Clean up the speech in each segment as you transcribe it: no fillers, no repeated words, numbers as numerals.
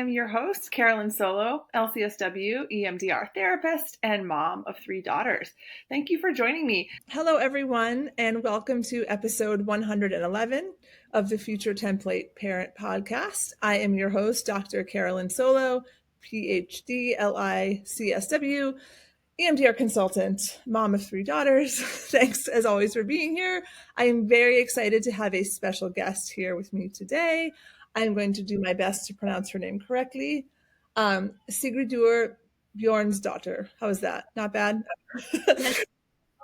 I'm your host, Carolyn Solo, LCSW, EMDR therapist, and mom of 3 daughters. Thank you for joining me. Hello, everyone, and welcome to episode 111 of the Future Template Parent Podcast. I am your host, Dr. Carolyn Solo, PhD, LICSW, EMDR consultant, mom of 3 daughters. Thanks, as always, for being here. I am very excited to have a special guest here with me today. I'm going to do my best to pronounce her name correctly. Sigridur Bjornsdottir. How is that? Not bad? Yes.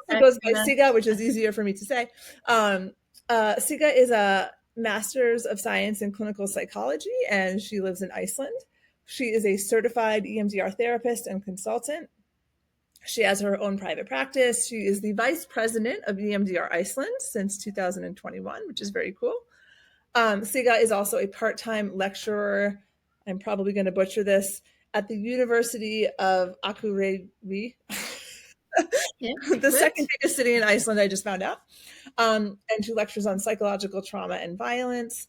It goes by Siga, which is easier for me to say. Siga is a master's of science in clinical psychology, and she lives in Iceland. She is a certified EMDR therapist and consultant. She has her own private practice. She is the vice president of EMDR Iceland since 2021, which is very cool. Siga is also a part-time lecturer, I'm probably going to butcher this, at the University of Akureyri, the second biggest city in Iceland, I just found out. And she lectures on psychological trauma and violence.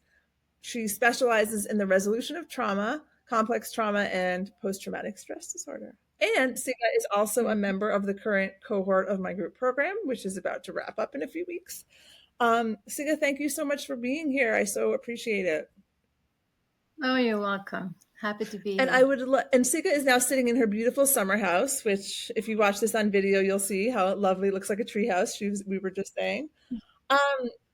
She specializes in the resolution of trauma, complex trauma, and post-traumatic stress disorder. And Siga is also a member of the current cohort of my group program, which is about to wrap up in a few weeks. Siga, thank you so much for being here. I so appreciate it. Oh, you're welcome. Happy to be and here. And Siga is now sitting in her beautiful summer house, which if you watch this on video, you'll see how lovely it looks like a tree house. We were just saying.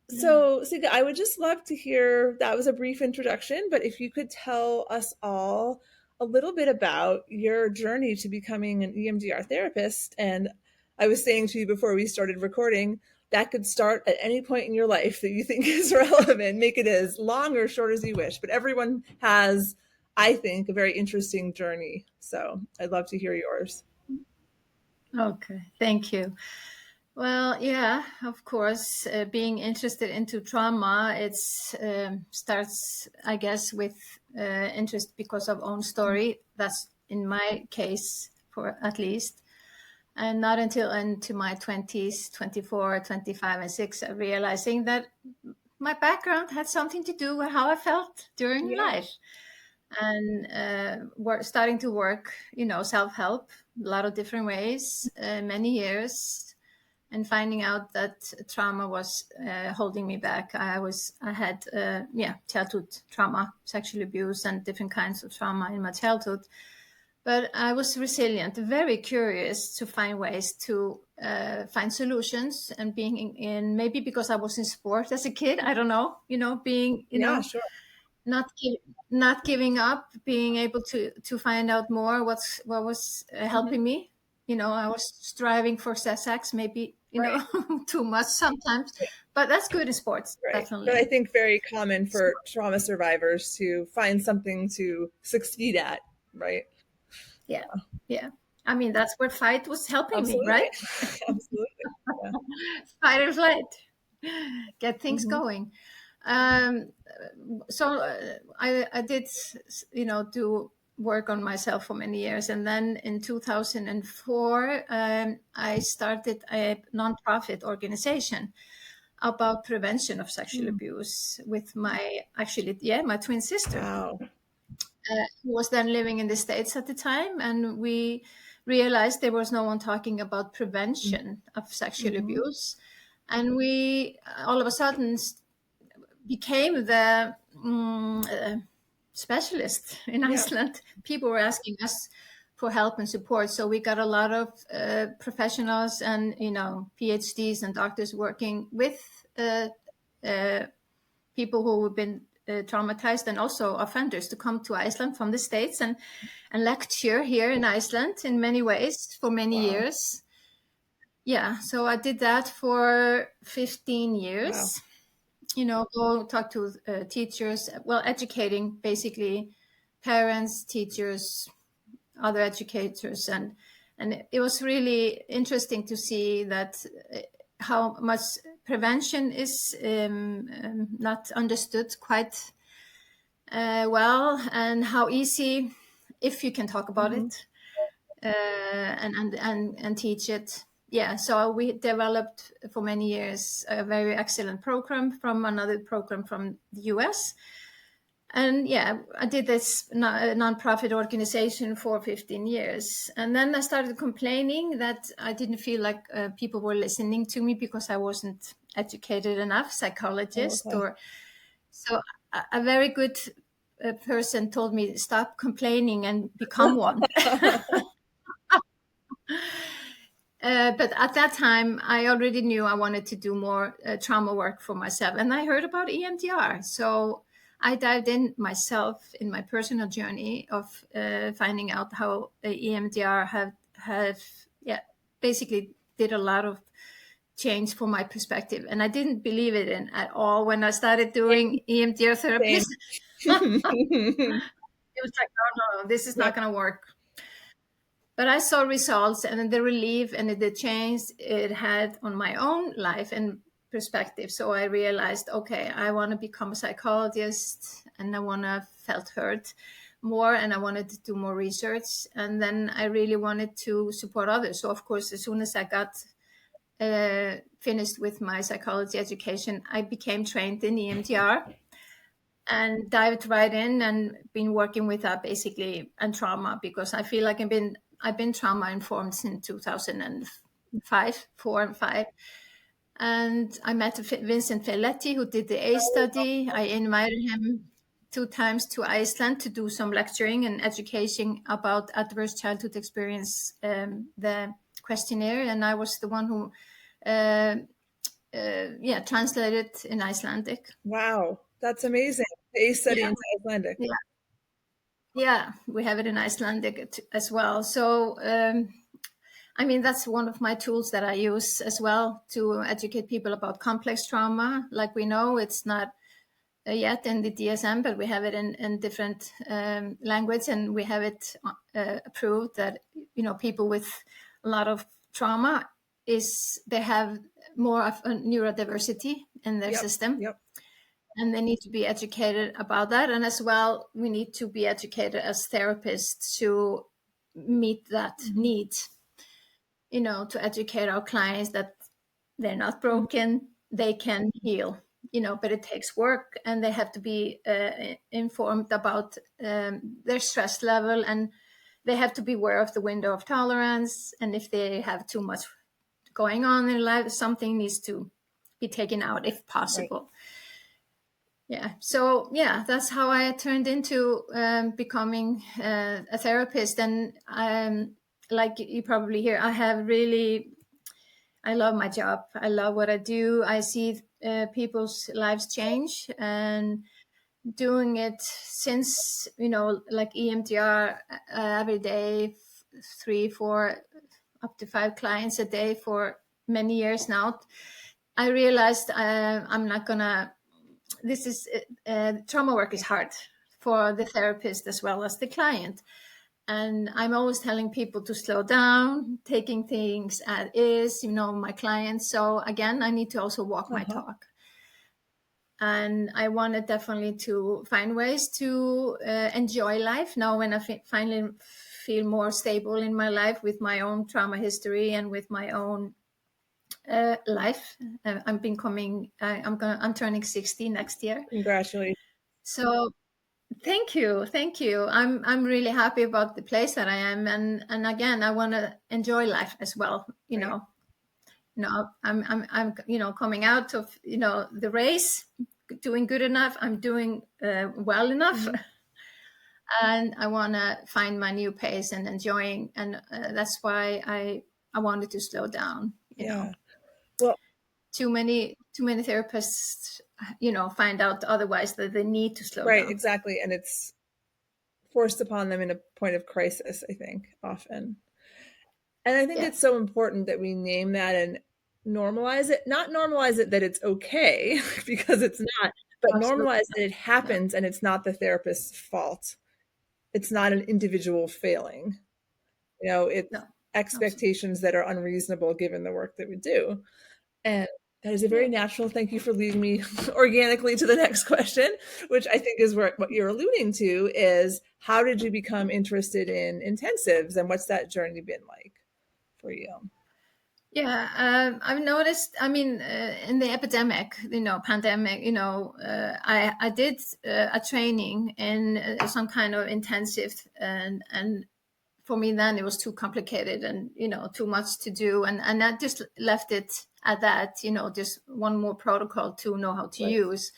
So Siga, I would just love to hear, that was a brief introduction, but if you could tell us all a little bit about your journey to becoming an EMDR therapist. And I was saying to you before we started recording, that could start at any point in your life that you think is relevant. Make it as long or short as you wish. But everyone has, I think, a very interesting journey. So I'd love to hear yours. Okay, thank you. Well, yeah, of course, being interested into trauma, it starts, I guess, with interest because of own story. That's in my case, for at least. And not until into my 20s, 24, 25, and 6, realizing that my background had something to do with how I felt during life. And starting to work, self-help, a lot of different ways, many years, and finding out that trauma was holding me back. I had childhood trauma, sexual abuse, and different kinds of trauma in my childhood. But I was resilient, very curious to find ways to find solutions, and being in maybe because I was in sport as a kid, I don't know, being, Sure. not giving up, being able to find out more what was helping me. I was striving for sex, maybe, too much sometimes, but that's good in sports, definitely. But I think very common for trauma survivors to find something to succeed at, right? Yeah. I mean, that's where fight was helping me, right? Absolutely. Yeah. Fight or flight, get things going. So I did, do work on myself for many years. And then in 2004, I started a nonprofit organization about prevention of sexual abuse with my twin sister. Wow. Who was then living in the States at the time. And we realized there was no one talking about prevention of sexual abuse. And we all of a sudden became the specialist in Iceland. People were asking us for help and support. So we got a lot of professionals and, PhDs and doctors working with people who have been traumatized and also offenders to come to Iceland from the States and lecture here in Iceland in many ways for many years. Yeah, so I did that for 15 years. Go talk to teachers, educating basically parents, teachers, other educators. And it was really interesting to see that how much prevention is not understood quite well, and how easy, if you can talk about it and teach it. Yeah, so we developed for many years a very excellent program from another program from the US. And yeah, I did this nonprofit organization for 15 years. And then I started complaining that I didn't feel like people were listening to me because I wasn't educated enough, psychologist. Okay. Or so a very good person told me, stop complaining and become one. But at that time, I already knew I wanted to do more trauma work for myself. And I heard about EMDR. So I dived in myself in my personal journey of finding out how EMDR have basically did a lot of change for my perspective. And I didn't believe it in at all when I started doing EMDR therapy. It was like, no, this is not going to work. But I saw results and the relief and the change it had on my own life and perspective. So I realized, okay, I want to become a psychologist and I want to felt heard more and I wanted to do more research. And then I really wanted to support others. So of course, as soon as I got finished with my psychology education, I became trained in EMDR and dived right in and been working with that basically and trauma, because I feel like I've been trauma informed since 2005, 4 and 5. And I met Vincent Felletti, who did the A study. I invited him 2 times to Iceland to do some lecturing and education about adverse childhood experience, the questionnaire. And I was the one who, translated in Icelandic. Wow, that's amazing. The A study into Icelandic. Yeah. Yeah, we have it in Icelandic as well. So, I mean, that's one of my tools that I use as well to educate people about complex trauma. Like we know it's not yet in the DSM, but we have it in different language, and we have it approved that, people with a lot of trauma they have more of a neurodiversity in their system. Yep. And they need to be educated about that. And as well, we need to be educated as therapists to meet that need, to educate our clients that they're not broken, they can heal, but it takes work and they have to be informed about their stress level, and they have to be aware of the window of tolerance. And if they have too much going on in life, something needs to be taken out if possible. Right. Yeah. So yeah, that's how I turned into becoming a therapist. And like you probably hear, I love my job. I love what I do. I see people's lives change, and doing it since, like EMDR every day, 3, 4, up to 5 clients a day for many years now. I realized I'm not gonna. This is trauma work is hard for the therapist as well as the client. And I'm always telling people to slow down, taking things as is, my clients. So again, I need to also walk my talk. And I wanted definitely to find ways to enjoy life now when I finally feel more stable in my life with my own trauma history and with my own life. I'm turning 60 next year. Congratulations. So thank you. I'm really happy about the place that I am, and again, I want to enjoy life as well. I'm coming out of the race, doing good enough. I'm doing well enough, and I want to find my new pace and enjoying, and that's why I wanted to slow down. You know. Well, too many therapists, find out otherwise that they need to slow down. Right, exactly. And it's forced upon them in a point of crisis, I think, often. And I think it's so important that we name that and normalize it. Not normalize it that it's okay, because it's not, but normalize that it happens and it's not the therapist's fault. It's not an individual failing. It's expectations that are unreasonable given the work that we do. And that is a very natural. Thank you for leading me organically to the next question, which I think is what you're alluding to is, how did you become interested in intensives, and what's that journey been like for you? I've noticed, I mean, in the epidemic, pandemic, I did a training in some kind of intensive, and for me then it was too complicated and, too much to do. And I just left it at that, just one more protocol to know how to use.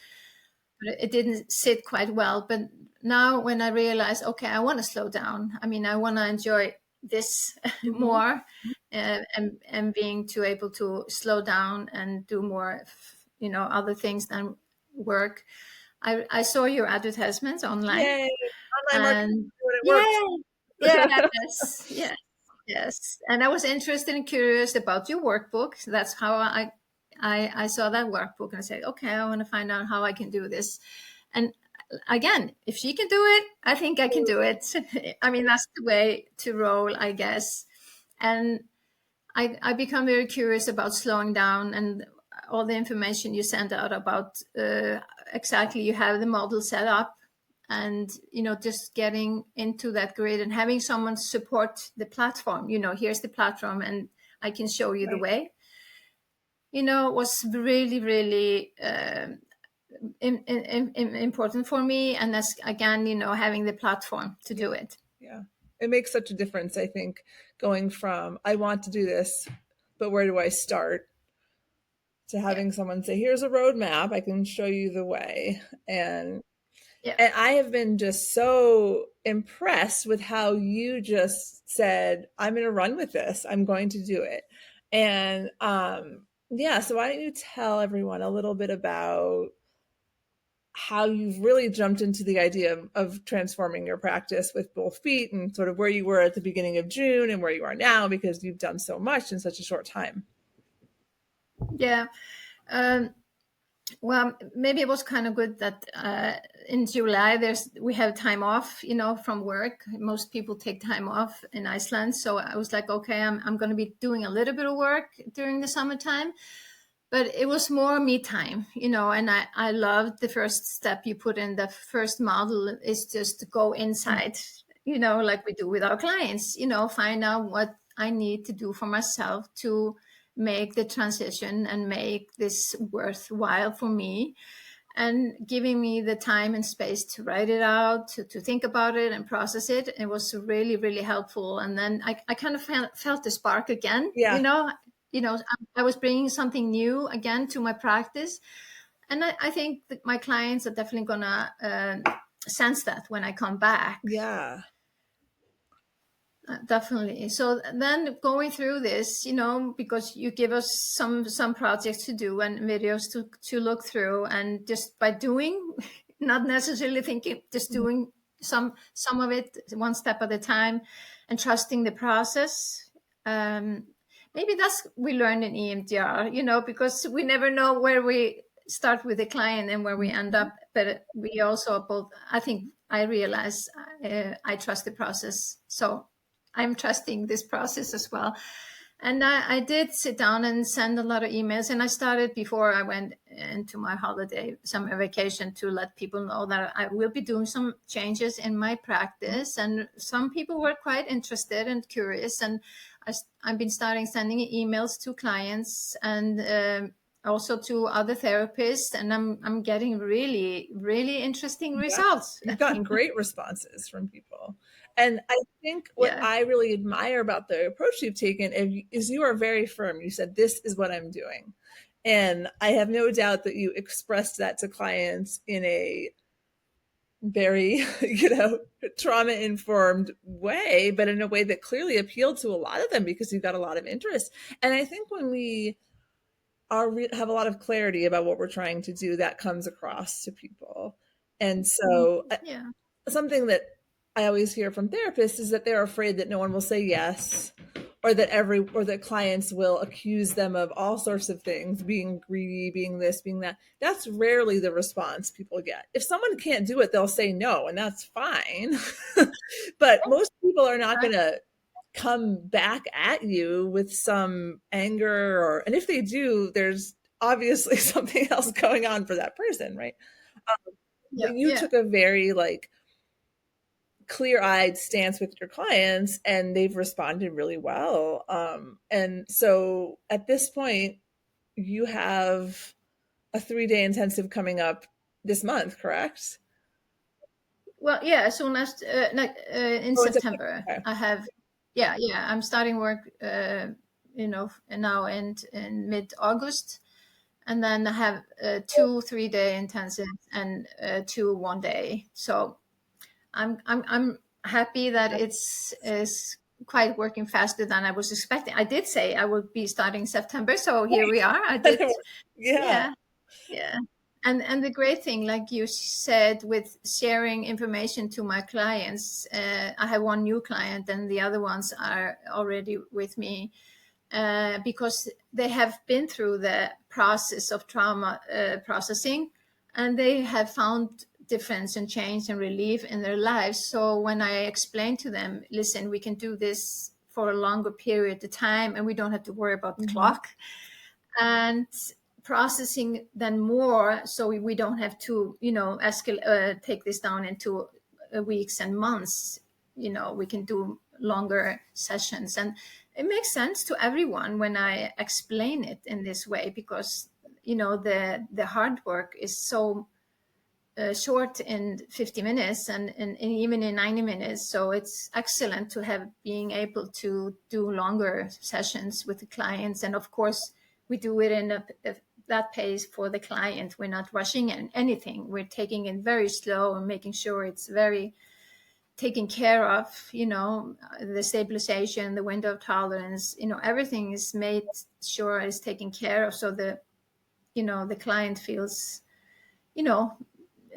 But it didn't sit quite well. But now when I realize, okay, I want to slow down. I mean, I want to enjoy this more, and being to able to slow down and do more, other things than work. I saw your advertisements online. Yay! Online marketing, And when it works. yes, yes, yes. And I was interested and curious about your workbook. That's how I saw that workbook, and I said, okay, I want to find out how I can do this. And again, if she can do it, I think I can do it. I mean, that's the way to roll, I guess. And I become very curious about slowing down, and all the information you sent out about exactly, you have the model set up, and just getting into that grid and having someone support the platform. Here's the platform and I can show you the way. Was really, really important for me. And that's, again, having the platform to do it. Yeah, it makes such a difference, I think, going from I want to do this, but where do I start, to having someone say, here's a roadmap, I can show you the way. And I have been just so impressed with how you just said, I'm going to run with this, I'm going to do it. And so why don't you tell everyone a little bit about how you've really jumped into the idea of transforming your practice with both feet, and sort of where you were at the beginning of June and where you are now, because you've done so much in such a short time. Yeah. Well, maybe it was kind of good that in July we have time off, from work. Most people take time off in Iceland, so I was like, okay, I'm going to be doing a little bit of work during the summertime, but it was more me time, and I loved the first step you put in. The first model is just to go inside, like we do with our clients, find out what I need to do for myself to make the transition and make this worthwhile for me, and giving me the time and space to write it out, to think about it and process it. It was really, really helpful. And then I kind of felt the spark again. I was bringing something new again to my practice. And I think that my clients are definitely going to sense that when I come back. Yeah. Definitely. So then going through this, because you give us some projects to do and videos to look through, and just by doing, not necessarily thinking, just doing some of it one step at a time and trusting the process. Maybe that's we learned in EMDR, because we never know where we start with the client and where we end up. But we also both, I think I realize I trust the process. So I'm trusting this process as well. And I did sit down and send a lot of emails. And I started before I went into my summer vacation, to let people know that I will be doing some changes in my practice. And some people were quite interested and curious. And I've been sending emails to clients and also to other therapists, and I'm getting really, really interesting results. You've gotten great responses from people. And I think what I really admire about the approach you've taken is you are very firm. You said, this is what I'm doing. And I have no doubt that you expressed that to clients in a very, trauma-informed way, but in a way that clearly appealed to a lot of them, because you've got a lot of interest. And I think when we have a lot of clarity about what we're trying to do, that comes across to people. And so something that I always hear from therapists is that they're afraid that no one will say yes, or that clients will accuse them of all sorts of things, being greedy, being this, being that. That's rarely the response people get. If someone can't do it, they'll say no, and that's fine. But most people are not going to come back at you with some anger, and if they do, there's obviously something else going on for that person, right? But you took a very clear-eyed stance with your clients, and they've responded really well. And so at this point, you have a 3-day intensive coming up this month, correct? Well, yeah, as soon as in Oh, it's September, okay. I have, yeah, I'm starting work, now in mid-August, and then I have 2 3-day intensives and 2 1-day. So I'm happy that it's quite working faster than I was expecting. I did say I would be starting September, so here we are. I did, Yeah. yeah, yeah. And the great thing, like you said, with sharing information to my clients, I have one new client, and the other ones are already with me, because they have been through the process of trauma processing, and they have found difference and change and relief in their lives. So when I explain to them, listen, we can do this for a longer period of time, and we don't have to worry about the clock, and processing then more, so we don't have to take this down into weeks and months. We can do longer sessions, and it makes sense to everyone when I explain it in this way, because the hard work is so short in 50 minutes and even in 90 minutes. So it's excellent to have being able to do longer sessions with the clients. And of course, we do it in that pace for the client. We're not rushing anything. We're taking it very slow and making sure it's very taken care of, the stabilization, the window of tolerance, everything is made sure is taken care of, so the client feels,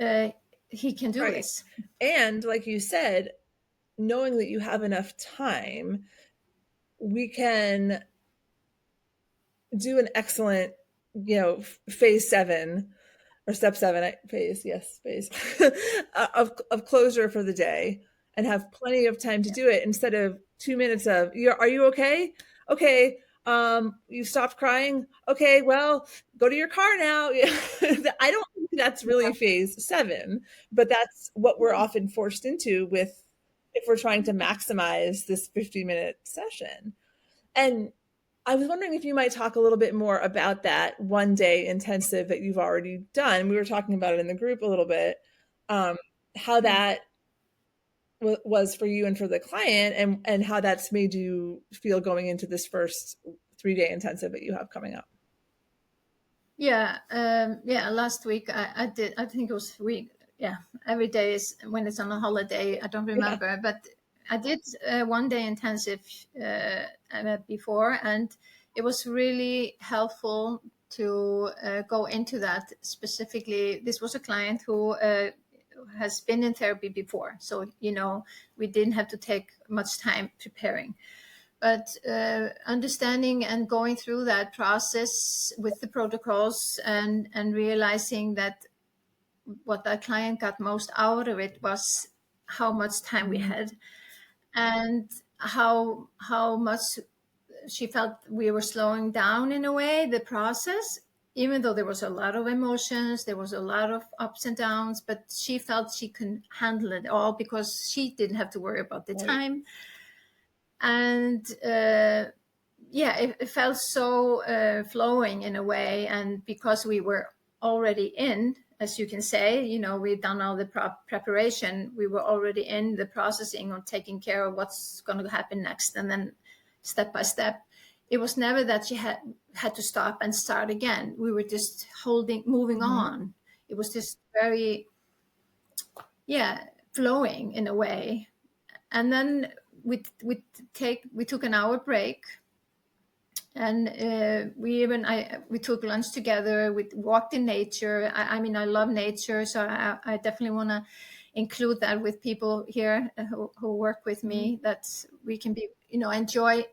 uh, he can do this. And like you said, knowing that you have enough time, we can do an excellent, phase 7 or step 7 phase, yes, phase of closure for the day, and have plenty of time to do it, instead of 2 minutes of, are you okay? Okay. You stopped crying. Okay, well, go to your car now. I don't think that's really phase 7, but that's what we're often forced into with, if we're trying to maximize this 50-minute session. And I was wondering if you might talk a little bit more about that 1-day intensive that you've already done. We were talking about it in the group a little bit, how that was for you and for the client, and how that's made you feel going into this first 3-day intensive that you have coming up. Yeah, last week I did, I think it was week, every day is when it's on a holiday, I don't remember, but I did 1-day intensive before, and it was really helpful to go into that specifically. This was a client who has been in therapy before, so we didn't have to take much time preparing. But understanding and going through that process with the protocols, and realizing that what that client got most out of it was how much time we had, and how much she felt we were slowing down in a way the process, even though there was a lot of emotions, there was a lot of ups and downs, but she felt she could handle it all because she didn't have to worry about the time. And it felt so flowing in a way. And because we were already in, as you can say, we've done all the preparation, we were already in the processing of taking care of what's going to happen next. And then step by step, it was never that she had to stop and start again. We were just moving on. It was just very, flowing in a way. And then we took an hour break, and we took lunch together. We walked in nature. I mean, I love nature, so I definitely want to include that with people here who work with me, that we can be, enjoy,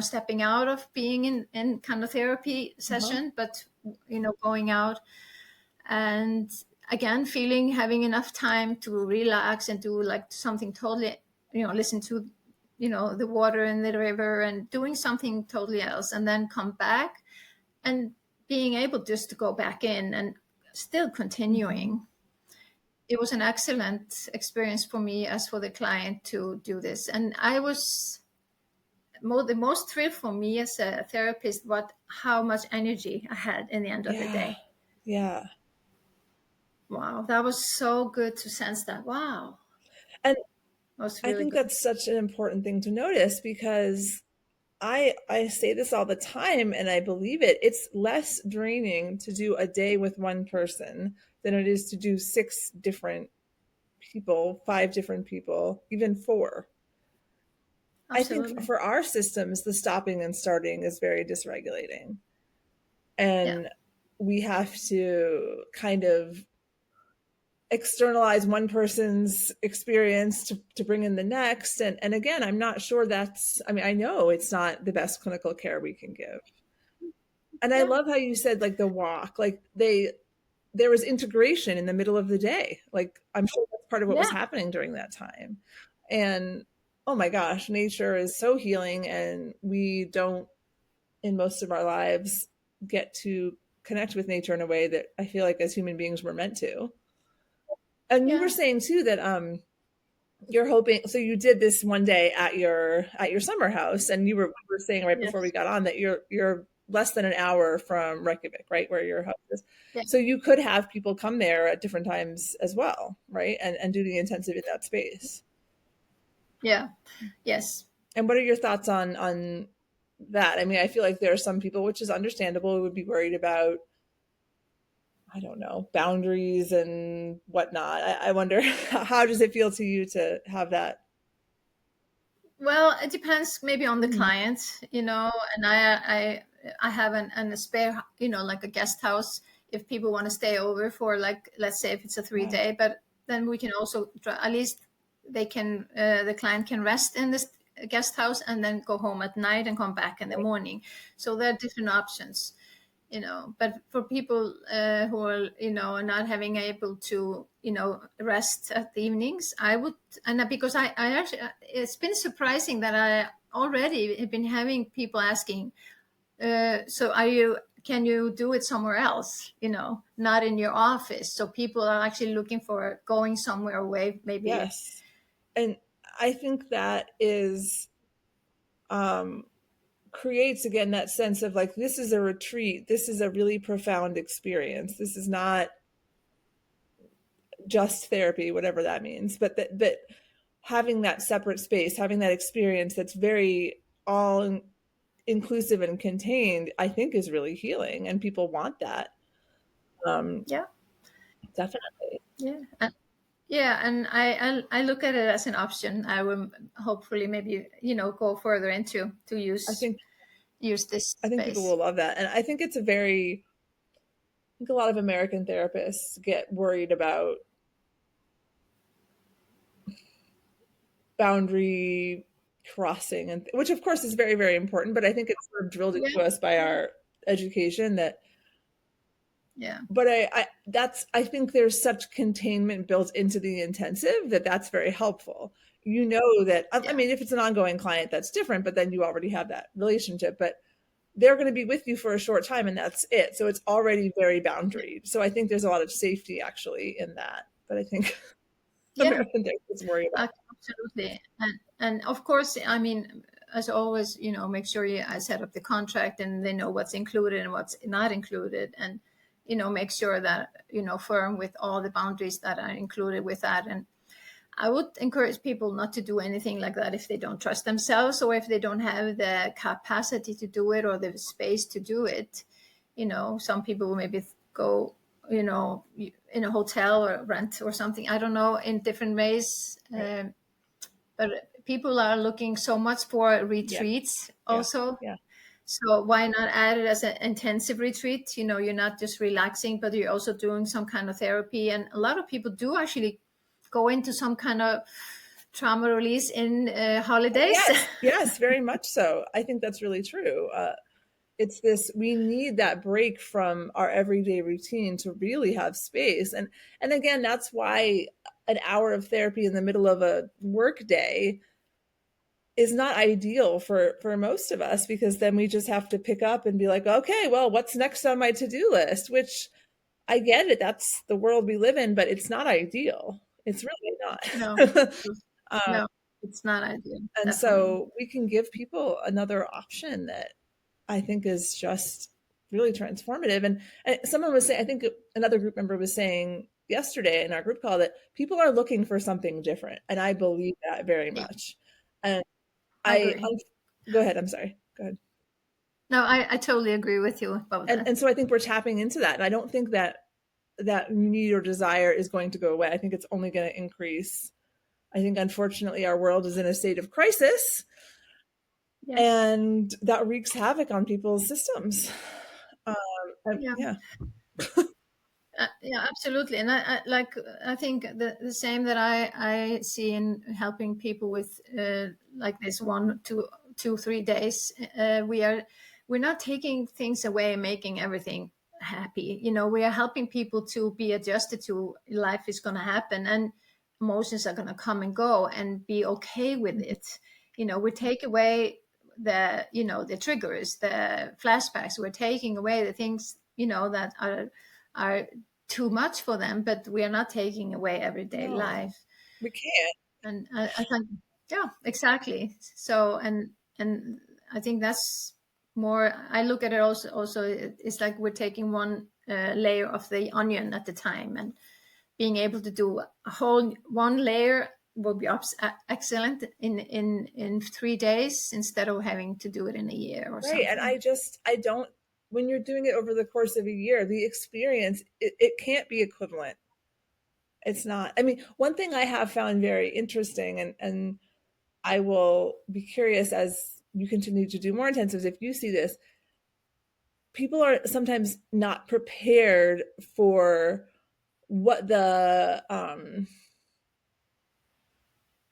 stepping out of being in kind of therapy session, but going out and again having enough time to relax and do like something totally, listen to the water in the river and doing something totally else, and then come back and being able just to go back in and still continuing. it was an excellent experience for me as for the client to do this. And I was the most thrilled for me as a therapist what how much energy I had in the end of the Yeah. day. Yeah. Wow, that was so good to sense that. Wow. And That was I really think good. that's such an important thing to notice, because I say this all the time and I believe it. It's less draining to do a day with one person than it is to do 6 different people, 5 different people, even 4. I think Absolutely. for our systems, the stopping and starting is very dysregulating. Yeah. And we have to kind of externalize one person's experience to bring in the next. And again, I'm not sure that's, I mean, I know it's not the best clinical care we can give. And I Yeah. love how you said like the walk, like there was integration in the middle of the day. Like I'm sure that's part of what was Yeah. happening during that time. And oh my gosh, nature is so healing, and we don't in most of our lives get to connect with nature in a way that I feel like as human beings we're meant to. And you were Yeah. saying too that you're hoping, so you did this one day at your summer house, and you were saying right before we Yes. got on that you're less than an hour from Reykjavik, right, where your house is. Yeah. So you could have people come there at different times as well, right, and do the intensive in that space. Yeah. Yes. And what are your thoughts on that? I mean, I feel like there are some people, which is understandable, who would be worried about, I don't know, boundaries and whatnot. I wonder how does it feel to you to have that? Well, it depends maybe on the Mhm. client, and I have a spare, like a guest house if people want to stay over for, like, let's say if it's a three Yeah, day, but then we can also at least the client can rest in this guest house and then go home at night and come back in the morning. So there are different options, but for people who are not having able to rest at the evenings, I would, and because I actually, it's been surprising that I already have been having people asking, so can you do it somewhere else, not in your office? So people are actually looking for going somewhere away, maybe. yes. And I think that is um creates again that sense of like, this is a retreat, this is a really profound experience, this is not just therapy, whatever that means, but that having that separate space, having that experience that's very all inclusive and contained, I think is really healing, and people want that. um Yeah. Definitely. Yeah. Yeah, and I look at it as an option. I will hopefully maybe go further into to i think use this I think people will space. love that. And I think it's a very, I think a lot of American therapists get worried about boundary crossing, and which of course is very, very important, but I think it's sort of drilled Yeah, into us by our education that, yeah, but I think there's such containment built into the intensive that that's very helpful. You know that, I yeah, mean, if it's an ongoing client, that's different, but then you already have that relationship. But they're going to be with you for a short time and that's it. So it's already very yeah, boundaried. So I think there's a lot of safety actually in that. But I think yeah. American therapists worry about. Absolutely. And of course, I mean, as always, make sure I set up the contract and they know what's included and what's not included, and make sure that firm with all the boundaries that are included with that. And I would encourage people not to do anything like that if they don't trust themselves, or if they don't have the capacity to do it or the space to do it. Some people will maybe go, in a hotel or rent or something. I don't know, in different ways. Right. But people are looking so much for Yeah. retreats Yeah. also. Yeah. So why not add it as an intensive retreat? You're not just relaxing, but you're also doing some kind of therapy. And a lot of people do actually go into some kind of trauma release in holidays. Yes. Yes. Very much so. I think that's really true. It's this, we need that break from our everyday routine to really have space. And again, that's why an hour of therapy in the middle of a work day is not ideal for most of us, because then we just have to pick up and be like, okay, well, what's next on my to-do list, which I get it. That's the world we live in, but it's not ideal. It's really No, not. um, no, it's not ideal. and Definitely. so we can give people another option that I think is just really transformative. And someone was saying, I think another group member was saying yesterday in our group call that people are looking for something different. And I believe that very Yeah, much. And I I, agree. go ahead. I'm sorry. Go ahead. No, I totally agree with you about that. And so I think we're tapping into that. And I don't think that that need or desire is going to go away. I think it's only going to increase. I think, unfortunately, our world is in a state of crisis, Yes. and that wreaks havoc on people's systems. Yeah. Yeah. Yeah, absolutely. And I think the same that I see in helping people with like this 1, 2, 3 days. We're not taking things away and making everything happy. We are helping people to be adjusted to life is going to happen and emotions are going to come and go and be okay with it. We take away the triggers, the flashbacks. We're taking away the things that are too much for them, but we are not taking away everyday No, life. we can't. And I think, yeah, exactly. So, and I think that's more, I look at it also it's like we're taking one layer of the onion at the time, and being able to do a whole one layer would be excellent in 3 days instead of having to do it in a year or Right. And something. I don't, when you're doing it over the course of a year, the experience, it can't be equivalent. It's not. I mean, one thing I have found very interesting, and I will be curious as you continue to do more intensives if you see this, people are sometimes not prepared for what I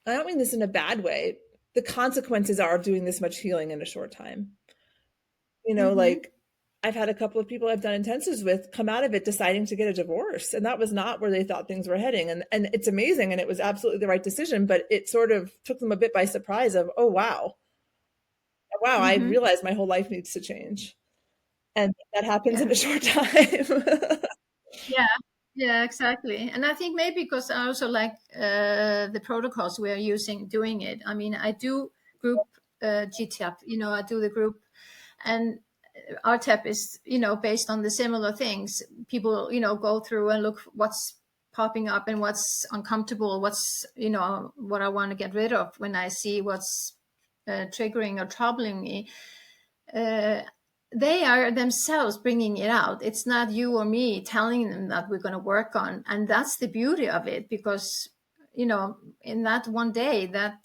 don't mean this in a bad way, the consequences are of doing this much healing in a short time. Mm-hmm. Like, I've had a couple of people I've done intensives with come out of it deciding to get a divorce, and that was not where they thought things were heading. And it's amazing, and it was absolutely the right decision, but it sort of took them a bit by surprise of, oh wow, I Mm-hmm. realized my whole life needs to change, and that happens in Yeah. a short time. Yeah, yeah, exactly. And I think maybe because I also like the protocols we are using doing it. I mean, I do group GTAP, I do the group, and RTAP is, based on the similar things. People, go through and look what's popping up and what's uncomfortable, what's, what I want to get rid of when I see what's triggering or troubling me. uh, they are themselves bringing it out. It's not you or me telling them that we're going to work on. And that's the beauty of it, because, in that one day, that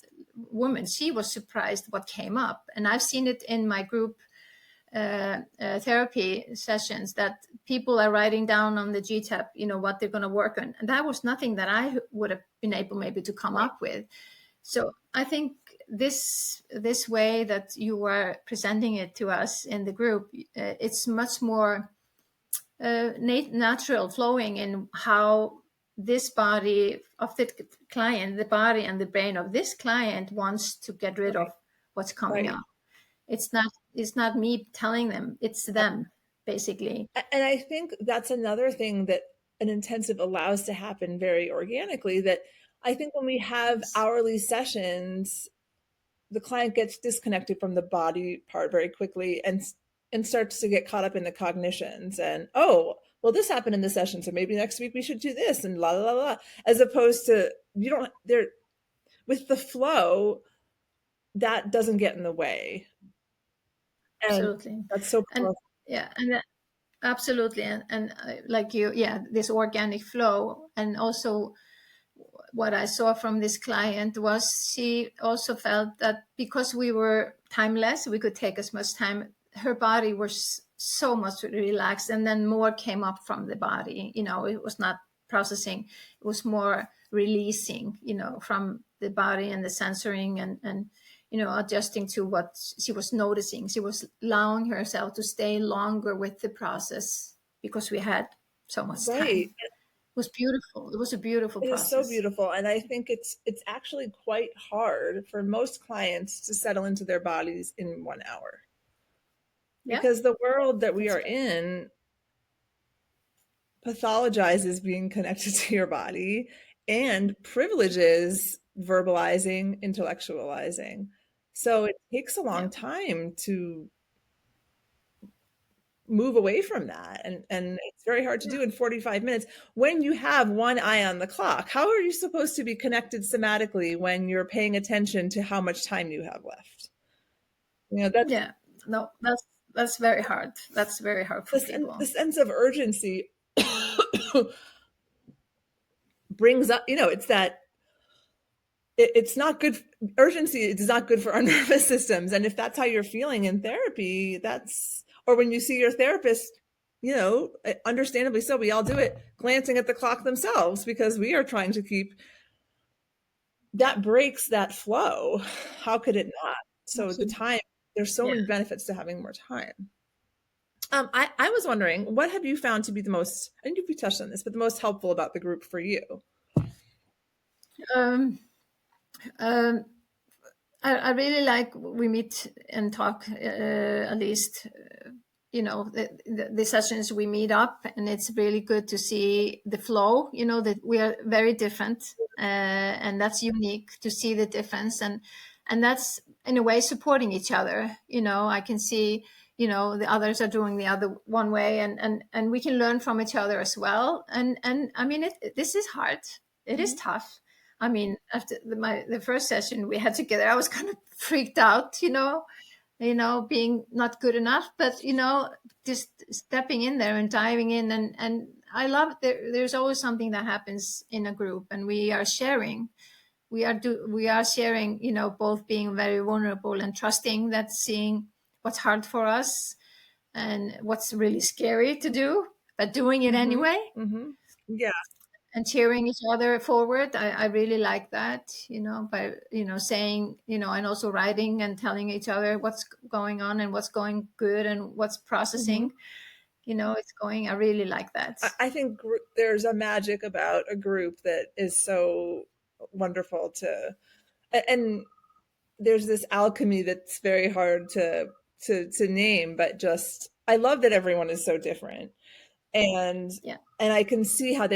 woman, she was surprised what came up. And I've seen it in my group therapy sessions that people are writing down on the GTAP, what they're going to work on. And that was nothing that I would have been able maybe to come Right. up with. So I think this way that you were presenting it to us in the group, it's much more natural, flowing in how this body of the client, the body and the brain of this client wants to get rid of Right. what's coming Right. up. It's not me telling them, it's them basically. And I think that's another thing that an intensive allows to happen very organically, that I think when we have Yes, hourly sessions, the client gets disconnected from the body part very quickly, and starts to get caught up in the cognitions, and oh, well, this happened in the session, so maybe next week we should do this, and la la la la, as opposed to, you don't there with the flow, that doesn't get in the way. And absolutely. that's so And powerful. yeah, and absolutely. And like you, yeah, this organic flow. And also what I saw from this client was she also felt that because we were timeless, we could take as much time. Her body was so much relaxed, and then more came up from the body. It was not processing; it was more releasing. From the body and the censoring and adjusting to what she was noticing. She was allowing herself to stay longer with the process because we had so much Right. time. It was beautiful. It was a beautiful It is so process. beautiful, and I think it's actually quite hard for most clients to settle into their bodies in 1 hour, Yeah, because the world that we that's are right. in pathologizes being connected to your body and privileges verbalizing, intellectualizing. So it takes a long Yeah. time to move away from that. And it's very hard to Yeah. do in 45 minutes when you have one eye on the clock. How are you supposed to be connected somatically when you're paying attention to how much time you have left? You know, that's Yeah. No, that's very hard. That's very hard for the people. sense of urgency brings up, it's that it's not good. Urgency is not good for our nervous systems. And if that's how you're feeling in therapy, or when you see your therapist, understandably so, we all do it, glancing at the clock themselves because we are trying to keep that breaks that flow. How could it not? So the Absolutely. time, there's so Yeah. many benefits to having more time. I was wondering, what have you found to be the most, I think we touched on this, but the most helpful about the group for you? Um, um, I really like we meet and talk at least the sessions we meet up, and it's really good to see the flow, that we are very different, and that's unique to see the difference, and that's in a way supporting each other. I can see the others are doing the other one way, and we can learn from each other as well, and I mean this is hard, it is tough. I mean, after the first session we had together, I was kind of freaked out, being not good enough, but just stepping in there and diving in, and I love there's always something that happens in a group, and we are sharing. We are sharing, both being very vulnerable and trusting, that seeing what's hard for us and what's really scary to do, but doing it anyway. Mm-hmm. Yeah. And cheering each other forward. I really like that, by, saying, and also writing and telling each other what's going on and what's going good and what's Mm-hmm. processing, it's going. I really like that. I think there's a magic about a group that is so wonderful and there's this alchemy that's very hard to name, but just I love that everyone is so different, and Yeah. and I can see how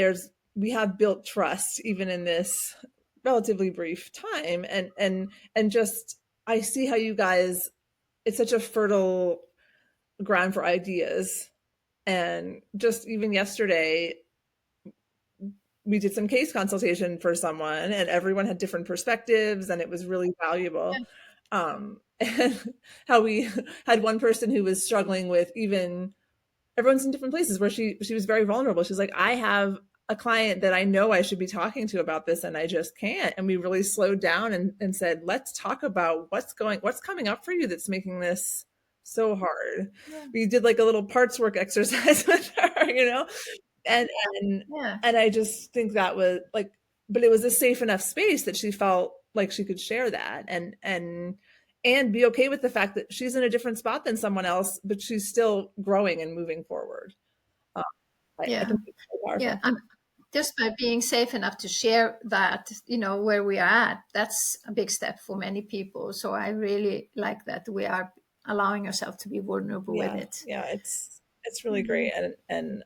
we have built trust even in this relatively brief time, and just I see how you guys, it's such a fertile ground for ideas. And just even yesterday, we did some case consultation for someone and everyone had different perspectives and it was really valuable. And how we had one person who was struggling with, even everyone's in different places, where she was very vulnerable. She's like, I have a client that I know I should be talking to about this and I just can't. And we really slowed down and said, let's talk about what's coming up for you that's making this so hard. Yeah. We did like a little parts work exercise with her, and and Yeah. and I just think that was like, but it was a safe enough space that she felt like she could share that and be okay with the fact that she's in a different spot than someone else, but she's still growing and moving forward. I Yeah. think it's so Yeah. powerful. Just by being safe enough to share that, where we are at, that's a big step for many people. So I really like that we are allowing ourselves to be vulnerable with Yeah, it. yeah, it's really great, and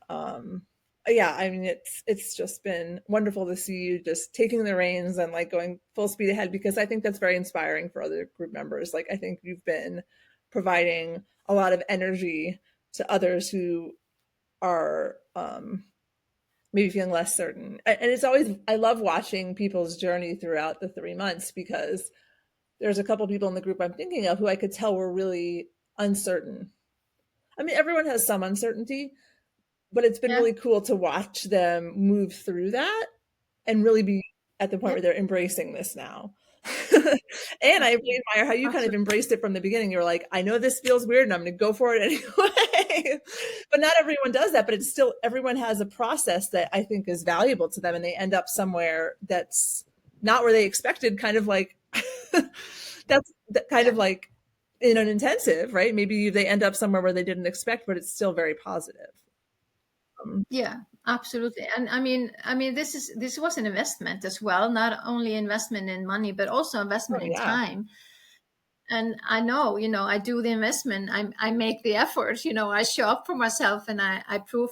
yeah, I mean it's just been wonderful to see you just taking the reins and like going full speed ahead, because I think that's very inspiring for other group members. Like I think you've been providing a lot of energy to others who are maybe feeling less certain. And it's always, I love watching people's journey throughout the 3 months, because there's a couple people in the group I'm thinking of who I could tell were really uncertain. I mean, everyone has some uncertainty, but it's been Yeah. really cool to watch them move through that and really be at the point Yeah. where they're embracing this now. And I really admire how you kind of Absolutely. embraced it from the beginning. You're like, I know this feels weird and I'm going to go for it anyway. But not everyone does that, but it's still, everyone has a process that I think is valuable to them, and they end up somewhere that's not where they expected, kind of like that's kind Yeah. of like in an intensive, right? Maybe they end up somewhere where they didn't expect, but it's still very positive. Yeah, absolutely. And this was an investment as well, not only investment in money, but also Oh investment in yeah. time. And I know, I do the investment, I make the effort, I show up for myself, and I prove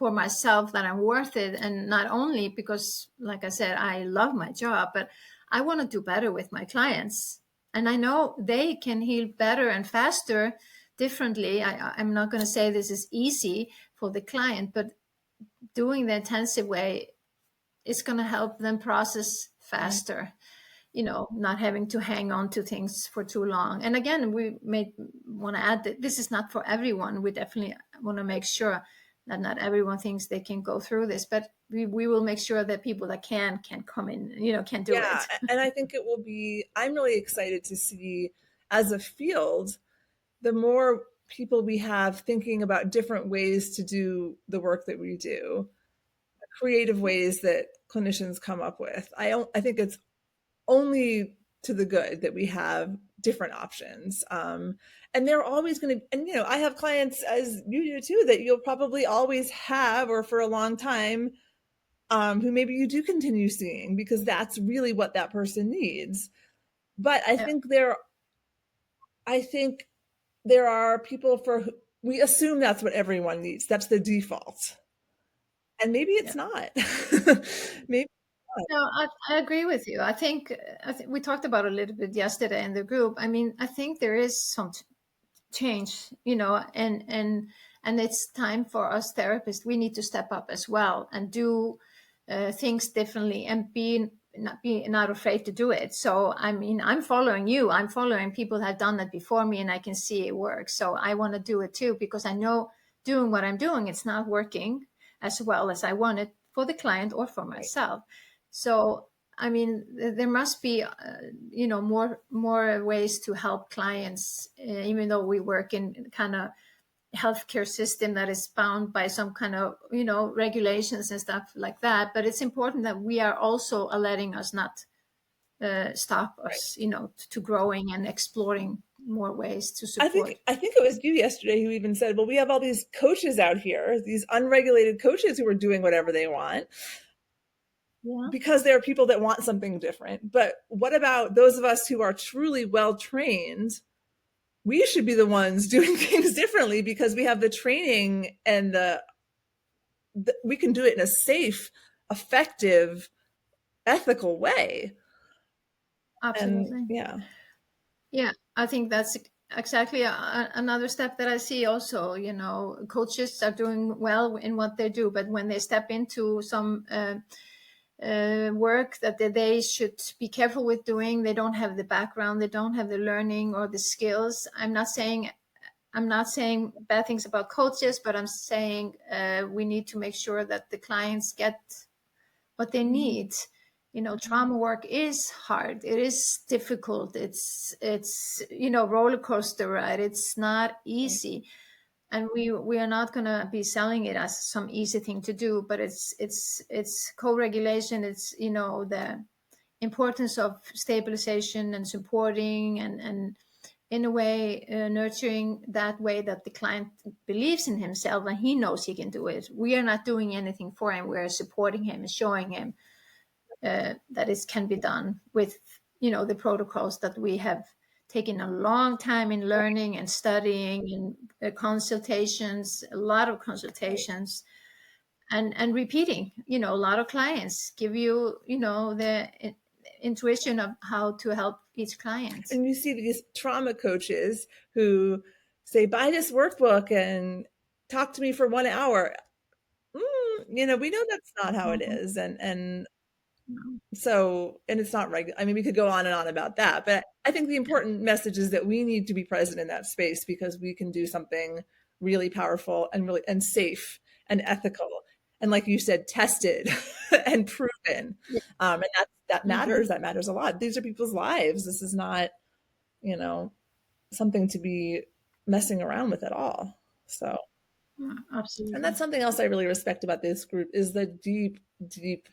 for myself that I'm worth it. And not only because, like I said, I love my job, but I want to do better with my clients. And I know they can heal better and faster differently. I'm not going to say this is easy for the client, but doing the intensive way is going to help them process faster, not having to hang on to things for too long. And again, we may want to add that this is not for everyone. We definitely want to make sure that not everyone thinks they can go through this, but we will make sure that people that can come in, can do it. And I think it will be, I'm really excited to see as a field, the more people we have thinking about different ways to do the work that we do, creative ways that clinicians come up with. I think it's only to the good that we have different options. And they're always going to, and I have clients, as you do too, that you'll probably always have, or for a long time, who maybe you do continue seeing because that's really what that person needs. But I think there are people for who we assume that's what everyone needs. That's the default. And maybe it's not. Maybe no, I agree with you. I think we talked about it a little bit yesterday in the group. I mean, I think there is some change, and it's time for us therapists. We need to step up as well and do things differently and not afraid to do it. So, I mean, I'm following you. I'm following people that have done that before me, and I can see it work. So I want to do it too, because I know doing what I'm doing, it's not working as well as I want it for the client or for myself. So, I mean, there must be, more ways to help clients, even though we work in kind of healthcare system that is bound by some kind of, regulations and stuff like that. But it's important that we are also letting us not stop us, to growing and exploring more ways to support. I think it was you yesterday who even said, well, we have all these coaches out here, these unregulated coaches who are doing whatever they want. Yeah. Because there are people that want something different. But what about those of us who are truly well trained? We should be the ones doing things differently because we have the training and we can do it in a safe, effective, ethical way. Absolutely. And, yeah, I think that's exactly another step that I see also. Coaches are doing well in what they do, but when they step into some work that they should be careful with doing, they don't have the background, they don't have the learning or the skills. I'm not saying bad things about coaches, but I'm saying we need to make sure that the clients get what they need. Trauma work is hard. It is difficult. It's roller coaster ride. It's not easy. And we are not going to be selling it as some easy thing to do, but it's co-regulation. It's, the importance of stabilization and supporting and in a way, nurturing that way that the client believes in himself and he knows he can do it. We are not doing anything for him. We're supporting him and showing him that it can be done with, the protocols that we have taken a long time in learning and studying and consultations, a lot of consultations and repeating. A lot of clients give you, the intuition of how to help each client. And you see these trauma coaches who say, buy this workbook and talk to me for 1 hour. We know that's not how it is. And so, and it's not regular. I mean, we could go on and on about that, but I think the important message is that we need to be present in that space because we can do something really powerful and safe and ethical. And like you said, tested and proven. And that matters. That matters a lot. These are people's lives. This is not, something to be messing around with at all. So, absolutely. And that's something else I really respect about this group is the deep, deep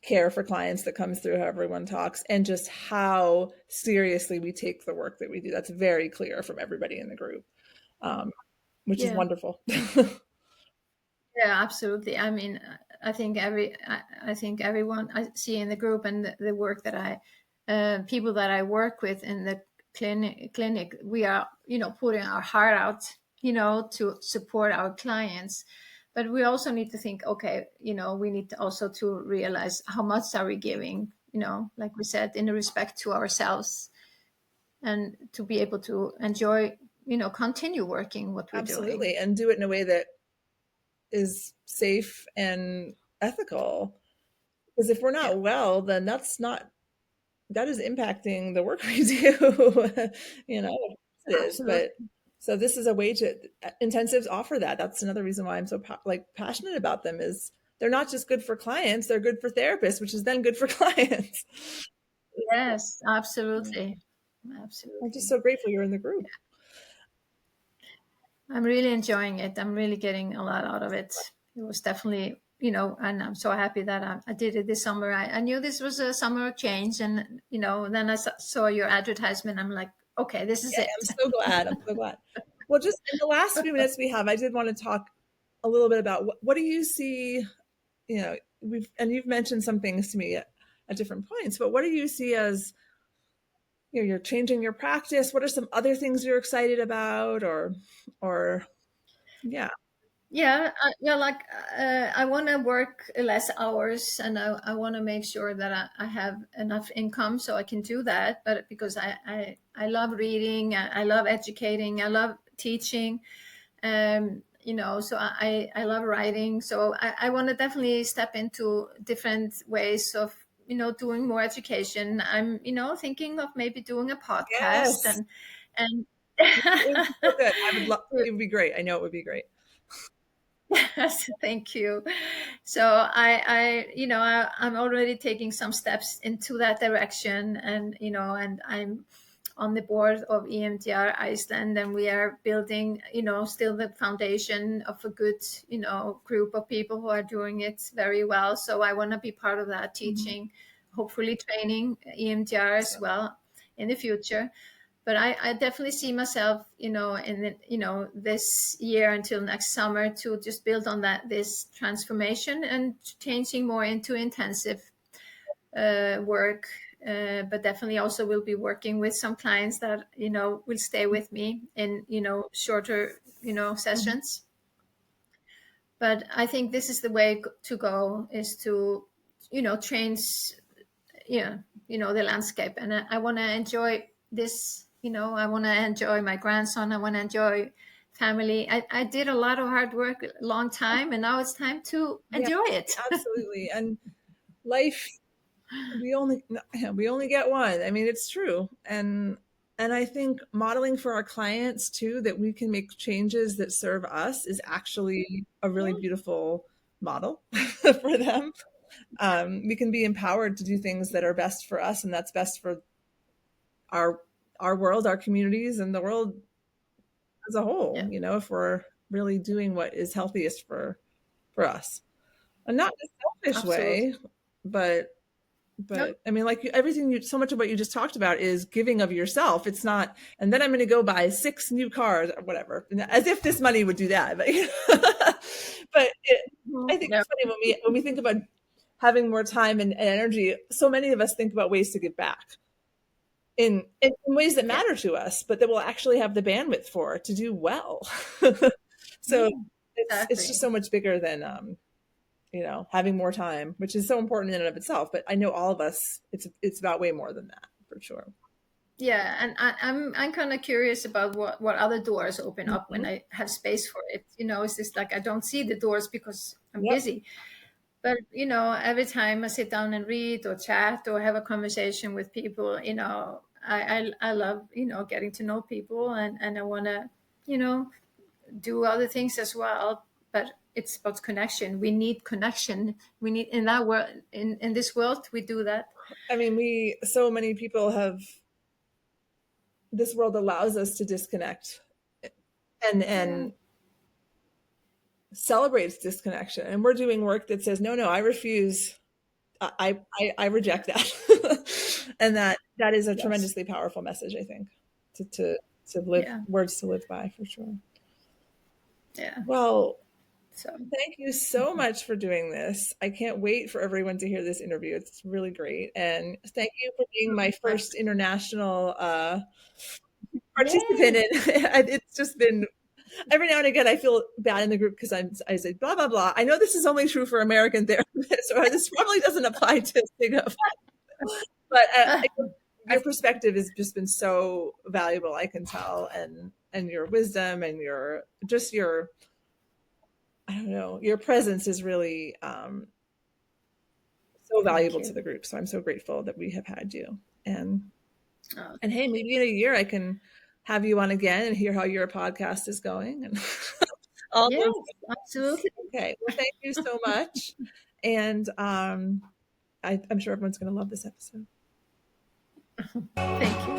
care for clients that comes through how everyone talks and just how seriously we take the work that we do. That's very clear from everybody in the group, which is wonderful. Yeah, absolutely. I mean, I think everyone I see in the group and the work that people that I work with in the clinic, we are, putting our heart out to support our clients. But we also need to think, okay, we need to also to realize how much are we giving, like we said, in respect to ourselves, and to be able to enjoy, continue working what we're doing. Absolutely. And do it in a way that is safe and ethical. Because if we're not well, then that is impacting the work we do. It is. But Absolutely. so this is a way to intensives offer that. That's another reason why I'm so passionate about them, is they're not just good for clients, they're good for therapists, which is then good for clients. Yes, absolutely. I'm just Absolutely. so grateful you're in the group. I'm really enjoying it. I'm really getting a lot out of it. It was definitely, and I'm so happy that I did it this summer. I knew this was a summer change, and, then I saw your advertisement. I'm like, okay, this is Yeah, it. I'm so glad. I'm so glad. Well, just in the last few minutes we have, I did want to talk a little bit about what do you see, you've mentioned some things to me at different points, but what do you see as, you're changing your practice? What are some other things you're excited about, or yeah. Yeah, like I want to work less hours, and I want to make sure that I have enough income so I can do that. But because I love reading, I love educating, I love teaching, so I love writing. So I want to definitely step into different ways of, doing more education. I'm, thinking of maybe doing a podcast Yes, and it would be so good. I would love it. Would be great. I know it would be great. Yes, thank you. So I'm already taking some steps into that direction, and I'm on the board of EMDR Iceland, and we are building, still the foundation of a good, group of people who are doing it very well. So I want to be part of that, teaching, hopefully training EMDR as well in the future. But I definitely see myself, in this year until next summer, to just build on this transformation and changing more into intensive work. But definitely also will be working with some clients that, will stay with me in, shorter, sessions. But I think this is the way to go, is to, change, yeah, the landscape. And I want to enjoy this, I want to enjoy my grandson. I want to enjoy family. I did a lot of hard work a long time, and now it's time to Yeah, enjoy it. absolutely. And life, we only get one. I mean, it's true. And I think modeling for our clients too, that we can make changes that serve us, is actually a really beautiful model for them. We can be empowered to do things that are best for us, and that's best for our world, our communities, and the world as a whole. Yeah, If we're really doing what is healthiest for us, and not in a selfish absolutely. way, but No, I mean, like everything so much of what you just talked about is giving of yourself. It's not, and then I'm going to go buy 6 new cars or whatever, as if this money would do that. But, I think yeah, it's funny when we think about having more time and energy. So many of us think about ways to give back in ways that yeah, matter to us, but that we'll actually have the bandwidth for to do well. So it's just exactly. so much bigger than having more time, which is so important in and of itself. But I know all of us, it's about way more than that, for sure. Yeah, and I'm kind of curious about what other doors open up when Mhm. I have space for it. It's just like I don't see the doors because I'm Yep. busy. But every time I sit down and read or chat or have a conversation with people, I love, getting to know people, and I want to, you know do other things as well. But it's about connection. We need connection. We need, in that world, in this world, we do that. I mean, so many people have, this world allows us to disconnect, Yeah. and celebrates disconnection. And we're doing work that says, no, no, I refuse. I reject that. And that is a Yes. tremendously powerful message, I think, to live, Yeah. words to live by, for sure. Yeah. Well, So thank you so much for doing this. I can't wait for everyone to hear this interview. It's really great. And thank you for being my my, first international participant yay. in. It's just been, every now and again, I feel bad in the group because I say blah, blah, blah. I know this is only true for American therapists, or this probably doesn't apply to Sigurd. But your perspective has just been so valuable, I can tell, and your wisdom and your I don't know, your presence is really so valuable to the group. So I'm so grateful that we have had you. And hey, maybe in a year I can have you on again and hear how your podcast is going. And yes, absolutely. Okay. Well, thank you so much. And I'm sure everyone's going to love this episode. Thank you.